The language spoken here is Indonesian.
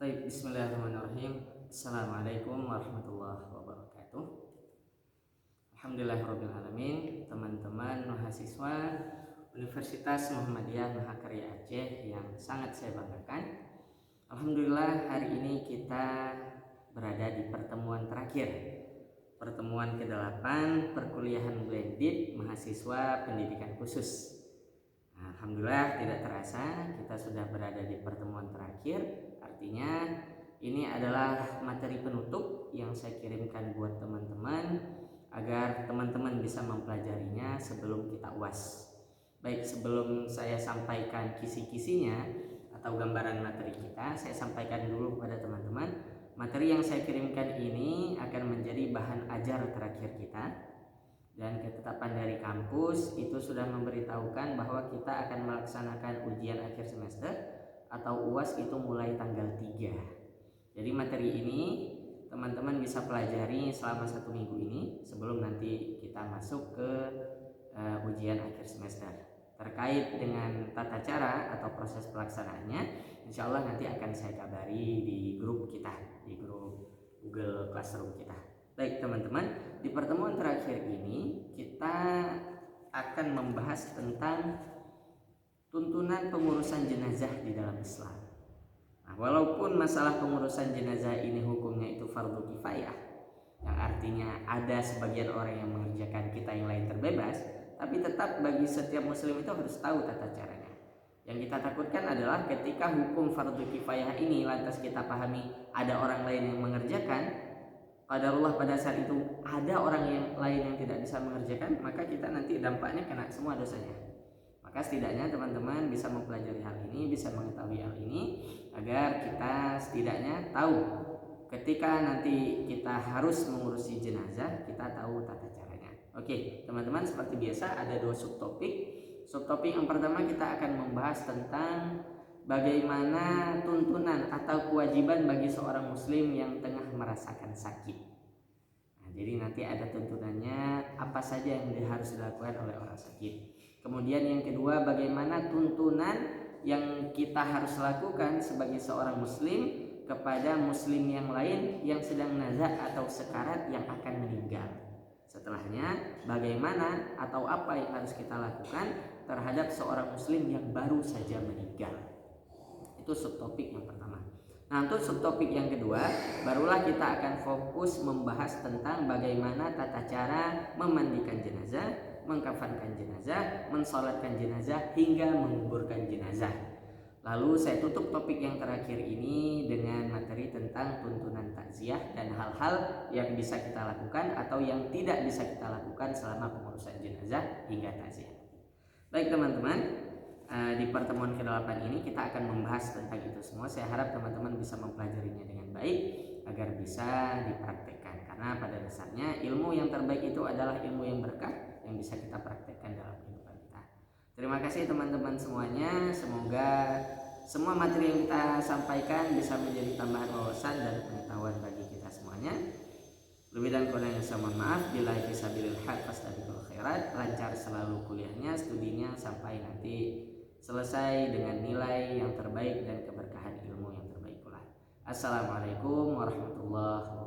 Baik, bismillahirrahmanirrahim. Assalamualaikum warahmatullahi wabarakatuh. Alhamdulillahirrahmanirrahim. Teman-teman mahasiswa Universitas Muhammadiyah Mahakarya Aceh yang sangat saya banggakan. Alhamdulillah hari ini kita berada di pertemuan terakhir, pertemuan ke-8 perkuliahan blended mahasiswa pendidikan khusus. Alhamdulillah tidak terasa kita sudah berada di pertemuan terakhir. Artinya ini adalah materi penutup yang saya kirimkan buat teman-teman agar teman-teman bisa mempelajarinya sebelum kita UAS. Baik, sebelum saya sampaikan kisi-kisinya atau gambaran materi kita, saya sampaikan dulu kepada teman-teman, materi yang saya kirimkan ini akan menjadi bahan ajar terakhir kita. Dan ketetapan dari kampus itu sudah memberitahukan bahwa kita akan melaksanakan ujian akhir semester atau UAS itu mulai tanggal 3. Jadi materi ini teman-teman bisa pelajari selama 1 minggu ini sebelum nanti kita masuk ke ujian akhir semester. Terkait dengan tata cara atau proses pelaksanaannya, insya Allah nanti akan saya kabari di grup kita, di grup Google Classroom kita. Baik teman-teman, di pertemuan terakhir ini kita akan membahas tentang tuntunan pengurusan jenazah di dalam Islam. Nah, walaupun masalah pengurusan jenazah ini hukumnya itu fardu kifayah, yang artinya ada sebagian orang yang mengerjakan, kita yang lain terbebas, tapi tetap bagi setiap muslim itu harus tahu tata caranya. Yang kita takutkan adalah ketika hukum fardu kifayah ini lantas kita pahami ada orang lain yang mengerjakan, qadarullah pada saat itu ada orang yang lain yang tidak bisa mengerjakan, maka kita nanti dampaknya kena semua dosanya. Maka setidaknya teman-teman bisa mempelajari hal ini, bisa mengetahui hal ini agar kita setidaknya tahu ketika nanti kita harus mengurusi jenazah, kita tahu tata caranya. Oke, teman-teman, seperti biasa ada 2 subtopik. Subtopik yang pertama kita akan membahas tentang bagaimana tuntunan atau kewajiban bagi seorang muslim yang tengah merasakan sakit. Nah, jadi nanti ada tuntunannya apa saja yang harus dilakukan oleh orang sakit. Kemudian yang kedua, bagaimana tuntunan yang kita harus lakukan sebagai seorang muslim kepada muslim yang lain yang sedang nazak atau sekarat yang akan meninggal. Setelahnya, bagaimana atau apa yang harus kita lakukan terhadap seorang muslim yang baru saja meninggal. Itu subtopik yang pertama. Nah, untuk subtopik yang kedua, barulah kita akan fokus membahas tentang bagaimana tata cara memandikan jenazah, mengkafankan jenazah, mensolatkan jenazah, hingga menguburkan jenazah. Lalu saya tutup topik yang terakhir ini dengan materi tentang tuntunan takziah dan hal-hal yang bisa kita lakukan atau yang tidak bisa kita lakukan selama pengurusan jenazah hingga takziah. Baik teman-teman, di pertemuan ke-8 ini kita akan membahas tentang itu semua. Saya harap teman-teman bisa mempelajarinya dengan baik agar bisa dipraktekkan, karena pada dasarnya ilmu yang terbaik itu adalah ilmu yang berkah yang bisa kita praktekkan dalam kehidupan kita. Terima kasih teman-teman semuanya. Semoga semua materi yang kita sampaikan bisa menjadi tambahan wawasan dan pengetahuan bagi kita semuanya. Lebih dan kurangnya saya mohon maaf. Billahi fisabilil haq fastabiqul khairat. Lancar selalu kuliahnya, studinya sampai nanti selesai dengan nilai yang terbaik dan keberkahan ilmu yang terbaik pula. Assalamualaikum warahmatullahi wabarakatuh.